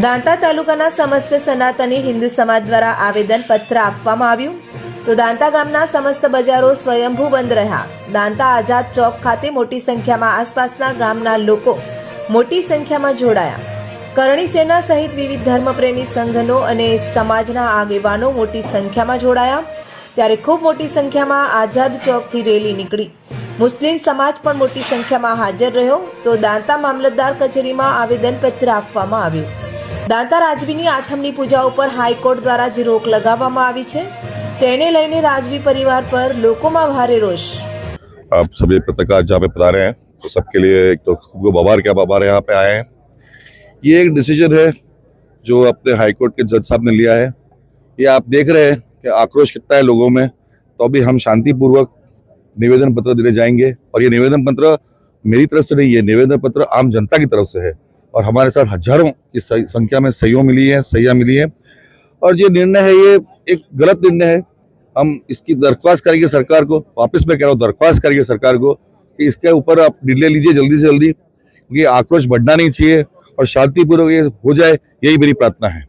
દાંતા તાલુકાના સમસ્ત સનાતની હિન્દુ સમાજ દ્વારા આવેદનપત્ર આપવામાં આવ્યું તો દાંતા ગામના સમસ્ત બજારો સ્વયંભૂ બંધ રહ્યા। દાંતા આઝાદ ચોક ખાતે મોટી સંખ્યામાં આસપાસના ગામના લોકો મોટી સંખ્યામાં જોડાયા। કરણી સેના સહિત વિવિધ ધર્મપ્રેમી સંગઠનો અને સમાજના આગેવાનો મોટી સંખ્યામાં જોડાયા। ત્યારે ખૂબ મોટી સંખ્યામાં આઝાદ ચોકથી રેલી નીકળી। મુસ્લિમ સમાજ પણ મોટી સંખ્યામાં હાજર રહ્યો તો દાંતા મામલતદાર કચેરીમાં આવેદનપત્ર આપવામાં આવ્યું। દાંતા રાજવીની આઠમની પૂજા ઉપર હાઈકોર્ટ દ્વારા જે રોક લગાવવામાં આવી છે તેને લઈને રાજવી परिवार पर लोकों में भारे रोष। आप सभी पत्रकार जहाँ पे पधारे हैं तो सबके लिए एक तो खूब आभार के आभार यहाँ पे आए हैं। ये एक डिसीजन है जो अपने हाईकोर्ट के जज साहब ने लिया है। ये आप देख रहे हैं कि आक्रोश कितना है लोगों में, तो अभी हम शांतिपूर्वक निवेदन पत्र देने जाएंगे और ये निवेदन पत्र मेरी तरफ से नहीं है, निवेदन पत्र आम जनता की तरफ से है और हमारे साथ हजारों की संख्या में सहियाँ मिली है और ये निर्णय है ये एक गलत निर्णय है। हम इसकी दरख्वास्त करेंगे सरकार को, वापस मैं कह रहा हूँ दरख्वास्त करेंगे सरकार को कि इसके ऊपर आप निर्णय लीजिए जल्दी से जल्दी, क्योंकि आक्रोश बढ़ना नहीं चाहिए और शांतिपूर्वक ये हो जाए, यही मेरी प्रार्थना है।